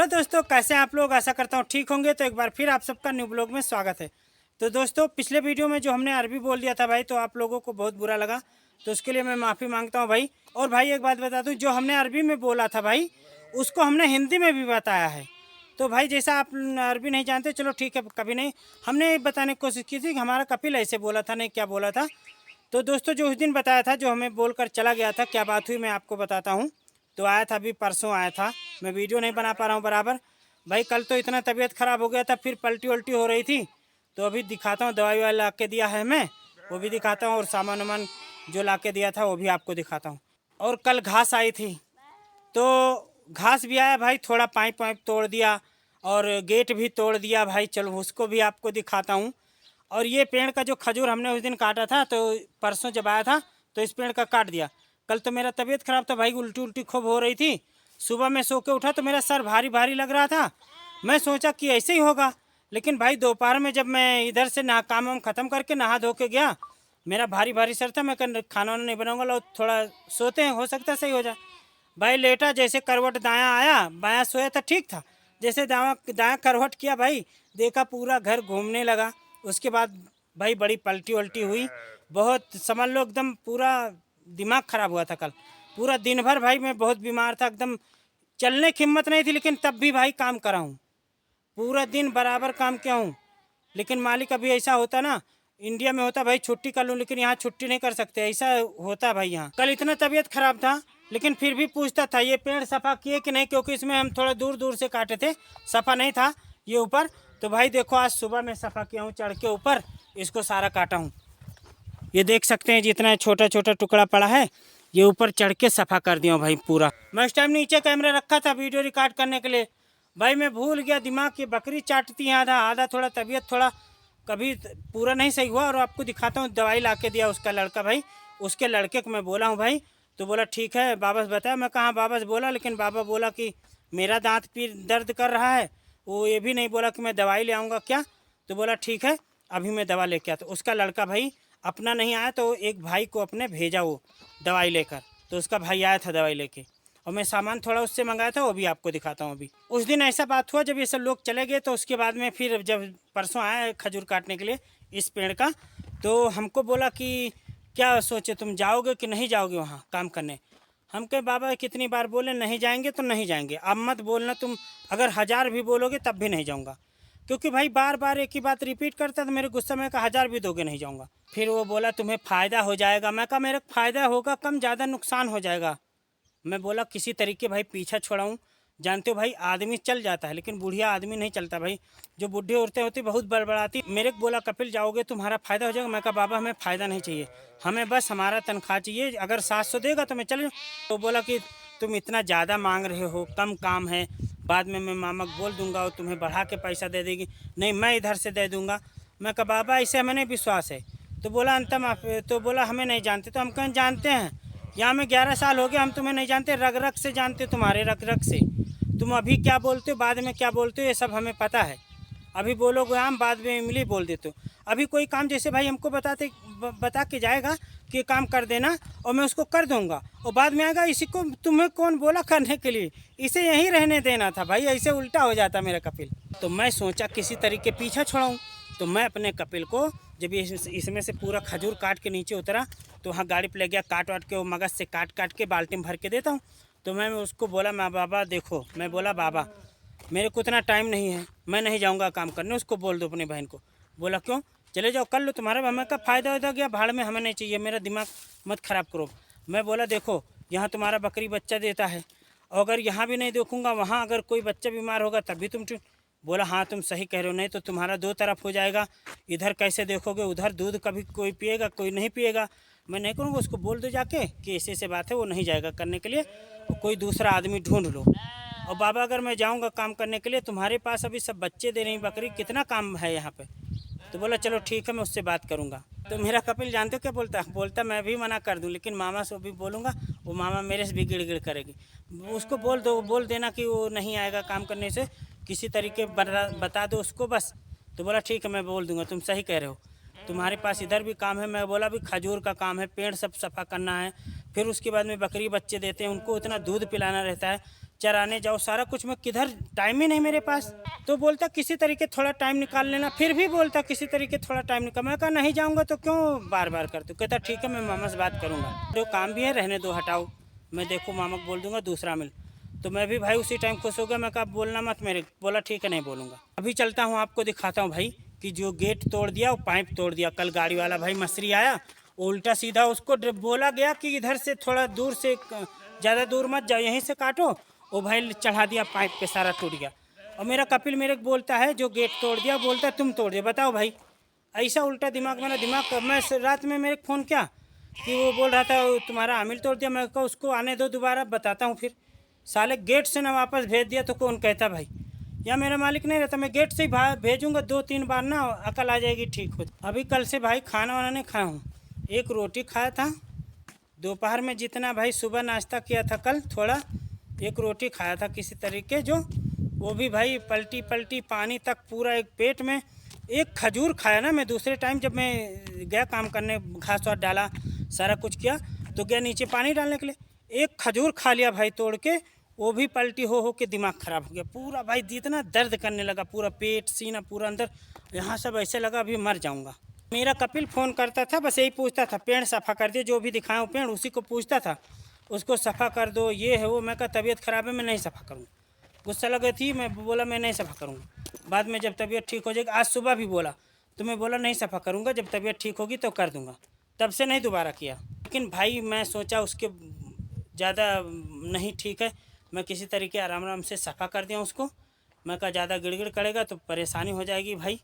Hello दोस्तों, कैसे हैं आप लोग। आशा करता हूँ ठीक होंगे। तो एक बार फिर आप सबका न्यू ब्लॉग में स्वागत है। तो दोस्तों, पिछले वीडियो में जो हमने अरबी बोल दिया था भाई, तो आप लोगों को बहुत बुरा लगा, तो उसके लिए मैं माफ़ी मांगता हूँ भाई। और भाई एक बात बता दूँ, जो हमने अरबी में बोला था भाई, उसको हमने हिंदी में भी बताया है। तो भाई जैसा आप अरबी नहीं जानते, चलो ठीक है, कभी नहीं। हमने बताने की कोशिश की थी कि हमारा कपिल ऐसे बोला था, नहीं क्या बोला था। तो दोस्तों, जो उस दिन बताया था, जो हमें बोलकर चला गया था, क्या बात हुई मैं आपको बताता हूँ। तो आया था, अभी परसों आया था। मैं वीडियो नहीं बना पा रहा हूँ बराबर भाई। कल तो इतना तबीयत ख़राब हो गया था, फिर पलटी उल्टी हो रही थी। तो अभी दिखाता हूँ, दवाई वाई ला के दिया है मैं, वो भी दिखाता हूँ। और सामान वामान जो ला के दिया था वो भी आपको दिखाता हूँ। और कल घास आई थी, तो घास भी आया भाई, थोड़ा पाइप वाइप तोड़ दिया और गेट भी तोड़ दिया भाई। चलो उसको भी आपको दिखाता हूँ। और ये पेड़ का जो खजूर हमने उस दिन काटा था, तो परसों जब आया था तो इस पेड़ का काट दिया। कल तो मेरा तबीयत ख़राब था भाई, उल्टी उल्टी खूब हो रही थी। सुबह मैं सो के उठा तो मेरा सर भारी भारी लग रहा था। मैं सोचा कि ऐसे ही होगा, लेकिन भाई दोपहर में जब मैं इधर से नहा काम वाम ख़त्म करके नहा धो के गया, मेरा भारी भारी सर था। मैं खाना वाना नहीं बनाऊँगा, लो थोड़ा सोते हैं, हो सकता है सही हो जाए। भाई लेटा, जैसे करवट दायां आया, बायां सोया था ठीक था। जैसे दायां करवट किया भाई, देखा पूरा घर घूमने लगा। उसके बाद भाई बड़ी पलटी वल्टी हुई, बहुत समझ लो एकदम पूरा दिमाग ख़राब हुआ था कल। पूरा दिन भर भाई मैं बहुत बीमार था, एकदम चलने की हिम्मत नहीं थी, लेकिन तब भी भाई काम करा हूँ। पूरा दिन बराबर काम किया हूँ। लेकिन मालिक अभी ऐसा होता ना, इंडिया में होता भाई छुट्टी कर लूँ, लेकिन यहाँ छुट्टी नहीं कर सकते, ऐसा होता भाई यहाँ। कल इतना तबीयत खराब था, लेकिन फिर भी पूछता था ये पेड़ सफ़ा किए कि नहीं, क्योंकि इसमें हम थोड़ा दूर दूर से काटे थे, सफ़ा नहीं था ये ऊपर। तो भाई देखो, आज सुबह में सफ़ा किया हूँ, चढ़ के ऊपर इसको सारा काटा हूँ। ये देख सकते हैं, जितना छोटा छोटा टुकड़ा पड़ा है, ये ऊपर चढ़ के सफ़ा कर दिया भाई पूरा। मैं उस टाइम नीचे कैमरा रखा था वीडियो रिकॉर्ड करने के लिए भाई, मैं भूल गया दिमाग की बकरी चाटती है आधा आधा, थोड़ा तबीयत थोड़ा कभी पूरा नहीं सही हुआ। और आपको दिखाता हूँ, दवाई ला के दिया उसका लड़का भाई, उसके लड़के को मैं बोला हूँ भाई। तो बोला ठीक है बाबा से बताया। मैं कहाँ बाबा से बोला, लेकिन बाबा बोला कि मेरा दांत पीर दर्द कर रहा है। वो ये भी नहीं बोला कि मैं दवाई ले आऊँगा क्या। तो बोला ठीक है, अभी मैं दवा लेके आता। उसका लड़का भाई अपना नहीं आया, तो एक भाई को अपने भेजा वो दवाई लेकर। तो उसका भाई आया था दवाई लेके, और मैं सामान थोड़ा उससे मंगाया था, वो भी आपको दिखाता हूँ अभी। उस दिन ऐसा बात हुआ जब ये सब लोग चले गए, तो उसके बाद में फिर जब परसों आया खजूर काटने के लिए इस पेड़ का, तो हमको बोला कि क्या सोचे तुम जाओगे कि नहीं जाओगे वहाँ काम करने। हम कहे बाबा कितनी बार बोले नहीं जाएंगे तो नहीं जाएंगे, अब मत बोलना तुम, अगर 1000 भी बोलोगे तब भी नहीं जाऊँगा। क्योंकि भाई बार बार एक ही बात रिपीट करता, तो मेरे गुस्सा में कहा 1000 भी दोगे नहीं जाऊँगा। फिर वो बोला तुम्हें फ़ायदा हो जाएगा। मैं कहा मेरा फ़ायदा होगा कम, ज़्यादा नुकसान हो जाएगा। मैं बोला किसी तरीके भाई पीछा छोड़ाऊँ। जानते हो भाई, आदमी चल जाता है, लेकिन बुढ़िया आदमी नहीं चलता भाई। जो बुढ़ी औरतें होती बहुत बड़बड़ाती। मेरे को बोला कपिल जाओगे तुम्हारा फ़ायदा हो जाएगा। मैं कहा बाबा हमें फ़ायदा नहीं चाहिए, हमें बस हमारा तनख्वाह चाहिए। अगर 700 देगा तो मैं चल। तो बोला कि तुम इतना ज़्यादा मांग रहे हो, कम काम है, बाद में मैं मामा को बोल दूंगा और तुम्हें बढ़ा के पैसा दे देगी। नहीं मैं इधर से दे दूंगा। मैं कहा बाबा ऐसे हमें नहीं विश्वास है। तो बोला अंतम आप, तो बोला हमें नहीं जानते। तो हम कहें जानते हैं, यहाँ में 11 साल हो गए, हम तुम्हें नहीं जानते, रग रग से जानते, तुम्हारे रग रग से। तुम अभी क्या बोलते हो, बाद में क्या बोलते हो, ये सब हमें पता है। अभी बोलोगे हम, बाद में इमली बोल देते हो। अभी कोई काम जैसे भाई हमको बता के जाएगा कि काम कर देना, और मैं उसको कर दूंगा, और बाद में आएगा इसी को तुम्हें कौन बोला करने के लिए, इसे यहीं रहने देना था भाई। ऐसे उल्टा हो जाता मेरा कपिल। तो मैं सोचा किसी तरीके पीछा छोड़ाऊँ। तो मैं अपने कपिल को जब ये इसमें से पूरा खजूर काट के नीचे उतरा, तो वहाँ गाड़ी पर ले गया, काट वाट के वो मगज से काट काट के बाल्टी में भर के देता हूँ। तो मैं उसको बोला मैं बाबा देखो, मैं बोला बाबा मेरे को इतना टाइम नहीं है, मैं नहीं जाऊँगा काम करने। उसको बोल दो अपनी बहन को। बोला क्यों, चले जाओ कर लो, तुम्हारा हमें का फ़ायदा हो गया, भाड़ में हमें नहीं चाहिए, मेरा दिमाग मत ख़राब करो। मैं बोला देखो यहाँ तुम्हारा बकरी बच्चा देता है, और अगर यहाँ भी नहीं देखूँगा, वहाँ अगर कोई बच्चा बीमार होगा तब भी तुम। बोला हाँ तुम सही कह रहे हो, नहीं तो तुम्हारा 2 तरफ हो जाएगा, इधर कैसे देखोगे, उधर दूध कभी कोई पिएगा कोई नहीं पिएगा। मैं नहीं करूँगा। उसको बोल दो जाके कि ऐसे बात है, वो नहीं जाएगा करने के लिए, तो कोई दूसरा आदमी ढूंढ लो। और बाबा अगर मैं जाऊँगा काम करने के लिए, तुम्हारे पास अभी सब बच्चे दे रही बकरी, कितना काम है यहाँ पे। तो बोला चलो ठीक है, मैं उससे बात करूँगा। तो मेरा कपिल जानते हो क्या बोलता मैं भी मना कर दूँ, लेकिन मामा से भी बोलूँगा, वो मामा मेरे से भी गिड़ करेगी। उसको बोल देना कि वो नहीं आएगा काम करने से, किसी तरीके बता दो उसको बस। तो बोला ठीक है मैं बोल दूँगा, तुम सही कह रहे हो, तुम्हारे पास इधर भी काम है। मैं बोला भी खजूर का काम है, पेड़ सब सफ़ा करना है, फिर उसके बाद में बकरी बच्चे देते हैं, उनको इतना दूध पिलाना रहता है। चराने जाओ, सारा कुछ, मैं किधर, टाइम ही नहीं मेरे पास। तो बोलता किसी तरीके थोड़ा टाइम निकाल लेना, फिर भी बोलता किसी तरीके थोड़ा टाइम निकाल। मैं कहा नहीं जाऊँगा तो क्यों बार बार करते हो। कहता ठीक है मैं मामा से बात करूँगा, जो काम भी है रहने दो, हटाओ, मैं देखो मामा को बोल दूँगा दूसरा मिल। तो मैं भी भाई उसी टाइम खुश हो गया। मैं कहा बोलना मत मेरे, बोला ठीक है नहीं बोलूँगा। अभी चलता हूँ आपको दिखाता हूँ भाई कि जो गेट तोड़ दिया वो पाइप तोड़ दिया। कल गाड़ी वाला भाई मसरी आया, उल्टा सीधा उसको बोला गया कि इधर से थोड़ा दूर से, ज़्यादा दूर मत जाओ, यहीं से काटो। वो भाई चढ़ा दिया पाइप पे, सारा टूट गया। और मेरा कपिल मेरे को बोलता है जो गेट तोड़ दिया, बोलता है तुम तोड़ दिया। बताओ भाई, ऐसा उल्टा दिमाग, मेरा दिमाग। मैं रात में मेरे फ़ोन किया कि वो बोल रहा था तुम्हारा आमिल तोड़ दिया। मैं कहा उसको आने दो, दोबारा बताता हूँ। फिर साले गेट से ना वापस भेज दिया तो कौन कहता भाई, या मेरा मालिक नहीं रहता, मैं गेट से ही भेजूँगा 2-3 बार ना, अकल आ जाएगी ठीक हो। अभी कल से भाई खाना वाना नहीं खाया हूँ, एक रोटी खाया था दोपहर में, जितना भाई सुबह नाश्ता किया था कल, थोड़ा एक रोटी खाया था किसी तरीके, जो वो भी भाई पलटी पलटी पानी तक पूरा एक पेट में। एक खजूर खाया ना मैं दूसरे टाइम, जब मैं गया काम करने, घास वास डाला, सारा कुछ किया, तो गया नीचे पानी डालने के लिए, एक खजूर खा लिया भाई तोड़ के, वो भी पलटी हो के दिमाग ख़राब हो गया पूरा भाई। जितना दर्द करने लगा, पूरा पेट सीना पूरा अंदर, यहाँ सब ऐसे लगा अभी मर जाऊँगा। मेरा कपिल फ़ोन करता था, बस यही पूछता था पेड़ सफ़ा कर दिए, जो भी दिखाऊँ पेड़ उसी को पूछता था, उसको सफ़ा कर दो, ये है वो। मैं कहा तबीयत ख़राब है मैं नहीं सफ़ा करूँगा। गुस्सा लगी थी, मैं बोला मैं नहीं सफ़ा करूँगा। बाद में जब तबीयत ठीक हो जाएगी, आज सुबह भी बोला तो मैं बोला नहीं सफ़ा करूँगा, जब तबीयत ठीक होगी तो कर दूँगा। तब से नहीं दोबारा किया। लेकिन भाई मैं सोचा उसके ज़्यादा नहीं ठीक है, मैं किसी तरीके आराम आराम से सफ़ा कर दिया उसको। मैं कहा ज़्यादा गिड़गिड़ करेगा तो परेशानी हो जाएगी भाई,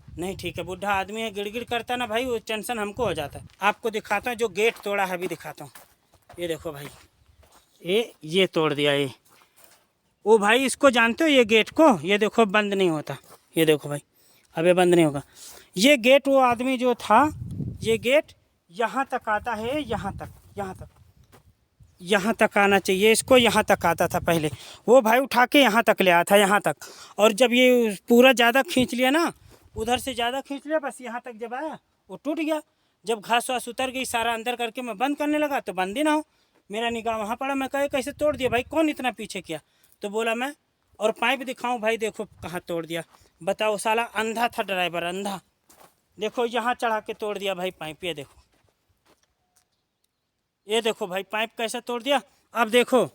नहीं ठीक है, बूढ़ा आदमी है, गिड़गिड़ करता ना भाई, वो टेंशन हमको हो जाता है। आपको दिखाता हूँ जो गेट तोड़ा है, अभी दिखाता हूँ। ये देखो भाई, ये तोड़ दिया ये। ओ भाई इसको जानते हो ये गेट को, ये देखो बंद नहीं होता, ये देखो भाई अबे बंद नहीं होगा। ये गेट वो आदमी जो था, ये गेट यहाँ तक आता है, यहाँ तक, यहाँ तक आना चाहिए इसको, यहाँ तक आता था पहले। वो भाई उठा के यहाँ तक ले आया था, यहाँ तक। और जब ये पूरा ज़्यादा खींच लिया ना, उधर से ज़्यादा खींच लिया, बस यहाँ तक जब आया वो टूट गया। जब घास वास उतर गई सारा अंदर करके मैं बंद करने लगा तो बंद ही ना हो, मेरा निगाह वहाँ पड़ा। मैं कहे कैसे तोड़ दिया भाई, कौन इतना पीछे किया। तो बोला मैं, और पाइप दिखाऊं भाई, देखो कहाँ तोड़ दिया। बताओ साला अंधा था ड्राइवर, अंधा। देखो यहाँ चढ़ा के तोड़ दिया भाई पाइप, ये देखो, ये देखो भाई पाइप कैसा तोड़ दिया। अब देखो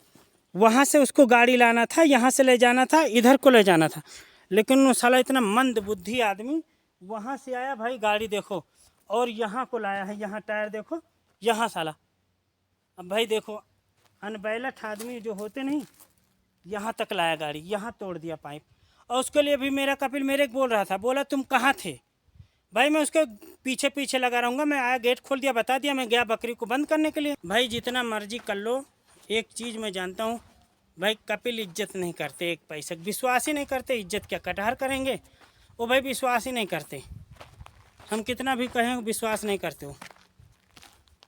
वहाँ से उसको गाड़ी लाना था, यहाँ से ले जाना था, इधर को ले जाना था, लेकिन वो साला इतना मंद बुद्धि आदमी वहाँ से आया भाई, गाड़ी देखो, और यहाँ को लाया है, यहाँ टायर देखो, यहाँ साला। अब भाई देखो अनबैलट आदमी जो होते नहीं, यहाँ तक लाया गाड़ी, यहाँ तोड़ दिया पाइप। और उसके लिए भी मेरा कपिल मेरे को बोल रहा था, बोला तुम कहाँ थे भाई, मैं उसके पीछे पीछे लगा रहूँगा। मैं आया, गेट खोल दिया, बता दिया, मैं गया बकरी को बंद करने के लिए। भाई जितना मर्जी कर लो, एक चीज़ मैं जानता हूँ भाई, कपिल इज्जत नहीं करते, एक पैसे विश्वास ही नहीं करते। इज्जत क्या कटहर करेंगे वो भाई, विश्वास ही नहीं करते। हम कितना भी कहें विश्वास नहीं करते हो।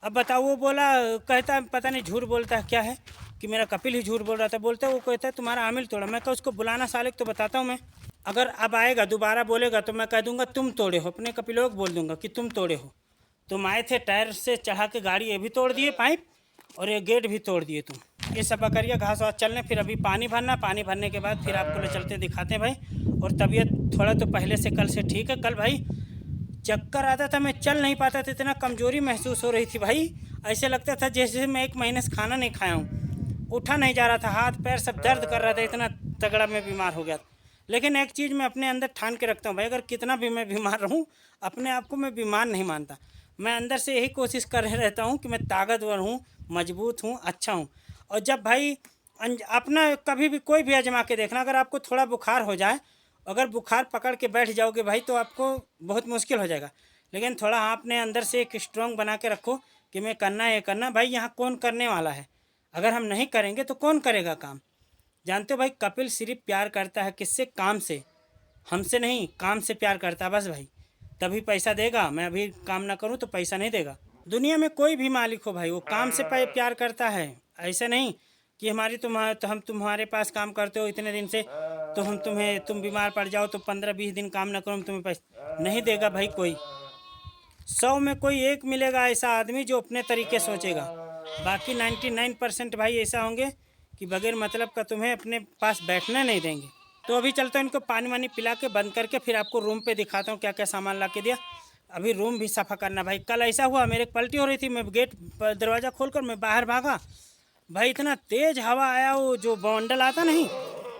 अब बताओ, वो बोला, कहता है पता नहीं झूठ बोलता है क्या है, कि मेरा कपिल ही झूठ बोल रहा था। बोलता है वो कहता है तुम्हारा आमिल तोड़ा। मैं कहा उसको बुलाना साले तो बताता हूँ मैं, अगर अब आएगा दोबारा बोलेगा तो मैं कह दूंगा तुम तोड़े हो, अपने कपिलों को बोल दूंगा कि तुम तोड़े हो। तुम आए थे टायर से चढ़ा के गाड़ी, ये भी तोड़ दिए पाइप, और ये गेट भी तोड़ दिए तुम। ये सब करिए, घास वास चलने, फिर अभी पानी भरना, पानी भरने के बाद फिर आपको ले चलते दिखाते हैं भाई। और तबीयत थोड़ा तो पहले से कल से ठीक है। कल भाई चक्कर आता था, मैं चल नहीं पाता था, इतना कमजोरी महसूस हो रही थी भाई, ऐसे लगता था जैसे मैं 1 महीने से खाना नहीं खाया हूँ, उठा नहीं जा रहा था, हाथ पैर सब दर्द कर रहा था, इतना तगड़ा मैं बीमार हो गया। लेकिन एक चीज़ मैं अपने अंदर ठान के रखता हूँ भाई, अगर कितना भी मैं बीमार रहूँ, अपने आप को मैं बीमार नहीं मानता। मैं अंदर से यही कोशिश कर रहता हूँ कि मैं ताकतवर हूँ, मजबूत हूँ, अच्छा हूँ। और जब भाई अपना कभी भी कोई भी आजमा के देखना, अगर आपको थोड़ा बुखार हो जाए, अगर बुखार पकड़ के बैठ जाओगे भाई तो आपको बहुत मुश्किल हो जाएगा। लेकिन थोड़ा अपने अंदर से एक स्ट्रॉन्ग बना के रखो कि मैं करना है करना। भाई यहाँ कौन करने वाला है, अगर हम नहीं करेंगे तो कौन करेगा काम। जानते हो भाई, कपिल सिर्फ प्यार करता है किससे, काम से, हमसे नहीं, काम से प्यार करता है बस भाई, तभी पैसा देगा। मैं अभी काम ना करूँ तो पैसा नहीं देगा। दुनिया में कोई भी मालिक हो भाई, वो काम से प्यार करता है। ऐसा नहीं कि हम तुम्हारे पास काम करते हो इतने दिन से, तो तुम बीमार पड़ जाओ तो 15-20 दिन काम ना करो तुम्हें पैसा नहीं देगा भाई। कोई 100 में कोई एक मिलेगा ऐसा आदमी जो अपने तरीके सोचेगा, बाकी 99% भाई ऐसा होंगे कि बगैर मतलब का तुम्हें अपने पास बैठने नहीं देंगे। तो अभी चलता हूँ, इनको पानी वानी पिला के बंद करके फिर आपको रूम पे दिखाता हूँ क्या क्या सामान ला के दिया। अभी रूम भी सफ़ा करना भाई। कल ऐसा हुआ, मेरे पलटी हो रही थी, मैं गेट दरवाज़ा खोलकर मैं बाहर भागा भाई, इतना तेज़ हवा आया, वो जो बॉन्डल आता नहीं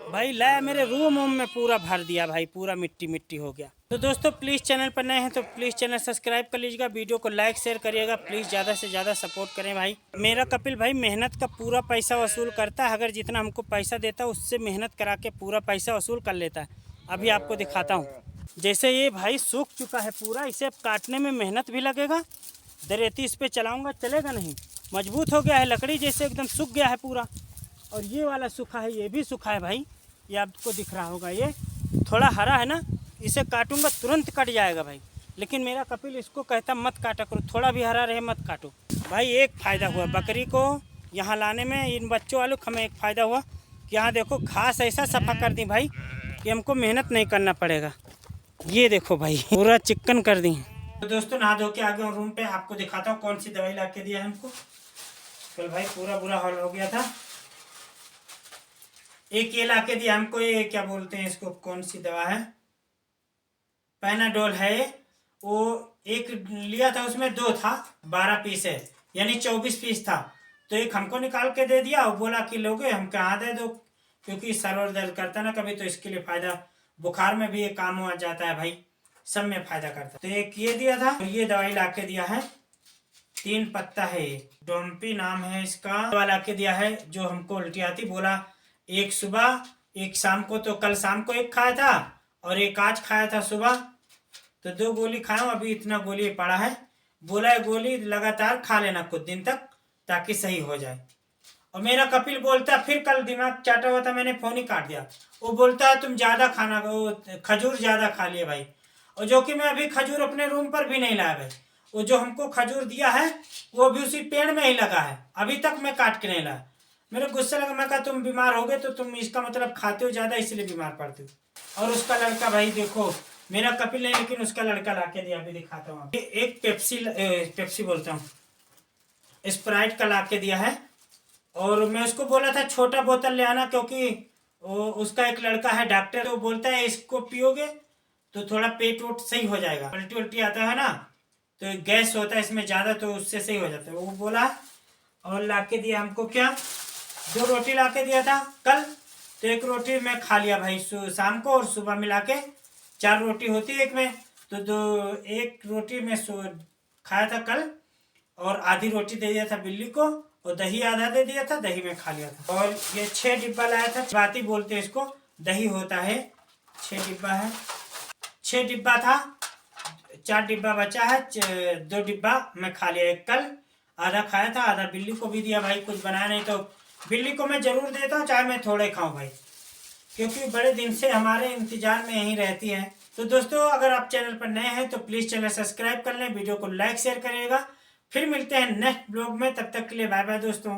भाई, लाया मेरे रूम वूम में पूरा भर दिया भाई, पूरा मिट्टी मिट्टी हो गया। तो दोस्तों प्लीज़ चैनल पर नए हैं तो प्लीज़ चैनल सब्सक्राइब कर लीजिएगा, वीडियो को लाइक शेयर करिएगा, प्लीज़ ज़्यादा से ज़्यादा सपोर्ट करें भाई। मेरा कपिल भाई मेहनत का पूरा पैसा वसूल करता है, अगर जितना हमको पैसा देता है उससे मेहनत करा के पूरा पैसा वसूल कर लेता है। अभी आपको दिखाता हूँ, जैसे ये भाई सूख चुका है पूरा, इसे अब काटने में मेहनत भी लगेगा। दरेती इस पर चलाऊँगा चलेगा नहीं, मजबूत हो गया है, लकड़ी जैसे एकदम सूख गया है पूरा। और ये वाला सूखा है, ये भी सूखा है भाई, ये आपको दिख रहा होगा, ये थोड़ा हरा है ना, इसे काटूंगा तुरंत कट जाएगा भाई। लेकिन मेरा कपिल इसको कहता मत काटा करो, थोड़ा भी हरा रहे मत काटो भाई। एक फ़ायदा हुआ बकरी को यहाँ लाने में, इन बच्चों वालों को हमें एक फ़ायदा हुआ कि यहाँ देखो घास ऐसा सफ़ा कर दी भाई कि हमको मेहनत नहीं करना पड़ेगा। ये देखो भाई पूरा चिकन कर दी। तो दोस्तों नहा धो के आ गए रूम पे, आपको दिखाता हूँ कौन सी दवाई ला के दिया है हमको। कल भाई पूरा बुरा हाल हो गया था। एक ये ला के दिया हमको, ये क्या बोलते हैं इसको, कौन सी दवा है, पैनाडोल है। वो एक लिया था, उसमें 2 था, 12 पीस है, यानी 24 पीस था। तो एक हमको निकाल के दे दिया और बोला कि लोगे, हम कहाँ दे दो, क्योंकि सर और दर्द करता ना कभी, तो इसके लिए फ़ायदा, बुखार में भी ये काम आ जाता है भाई, सब में फ़ायदा करता है। तो एक ये दिया था, और ये दवाई ला के दिया है, 3 पत्ता है, ये डोम्पी नाम है इसका, दवा ला के दिया है। जो हमको उल्टी आती, बोला एक सुबह एक शाम को, तो कल शाम को एक खाया था और एक आज खाया था सुबह, तो 2 गोली खाया हूँ, अभी इतना गोली पड़ा है। बोला है गोली लगातार खा लेना कुछ दिन तक ताकि सही हो जाए। और मेरा कपिल बोलता, फिर कल दिमाग चाटा हुआ था, मैंने फोन ही काट दिया। वो बोलता है तुम ज़्यादा खाना, खजूर ज़्यादा खा लिए भाई, और जो कि मैं अभी खजूर अपने रूम पर भी नहीं लाया भाई। वो जो हमको खजूर दिया है वो भी उसी पेड़ में ही लगा है, अभी तक मैं काट के नहीं लाया। मेरे गुस्सा लगा, मैं कहा तुम बीमार हो गए तो तुम इसका मतलब खाते हो ज़्यादा इसलिए बीमार पड़ते हो। और उसका लड़का भाई देखो, मेरा कपिल नहीं लेकिन उसका लड़का ला के दिया, अभी दिखाता हूँ। एक पेप्सी बोलता हूँ, स्प्राइट का ला के दिया है। और मैं उसको बोला था छोटा बोतल ले आना, क्योंकि उसका एक लड़का है डॉक्टर, तो बोलता है इसको पियोगे तो थोड़ा पेट वोट सही हो जाएगा, उल्टी उल्टी आता है ना, तो गैस होता है इसमें ज़्यादा, तो उससे सही हो जाता है, वो बोला। और ला के दिया हमको क्या, 2 रोटी ला के दिया था कल, तो 1 रोटी मैं खा लिया भाई शाम को, और सुबह मिला के 4 रोटी होती है एक में, तो 1 रोटी में खाया था कल, और आधी रोटी दे दिया था बिल्ली को, और दही आधा दे दिया था, दही में खा लिया था। और ये 6 डिब्बा लाया था, बाती बोलते हैं इसको, दही होता है, 6 डिब्बा है, 6 डिब्बा था, 4 डिब्बा बचा है, 2 डिब्बा मैं खा लिया, एक कल आधा खाया था, आधा बिल्ली को भी दिया भाई, कुछ बनाया नहीं तो बिल्ली को मैं ज़रूर देता हूँ, चाहे मैं थोड़े खाऊं भाई, क्योंकि बड़े दिन से हमारे इंतजार में यहीं रहती है। तो दोस्तों अगर आप चैनल पर नए हैं तो प्लीज़ चैनल सब्सक्राइब कर लें, वीडियो को लाइक शेयर करिएगा। फिर मिलते हैं नेक्स्ट ब्लॉग में, तब तक के लिए बाय बाय दोस्तों।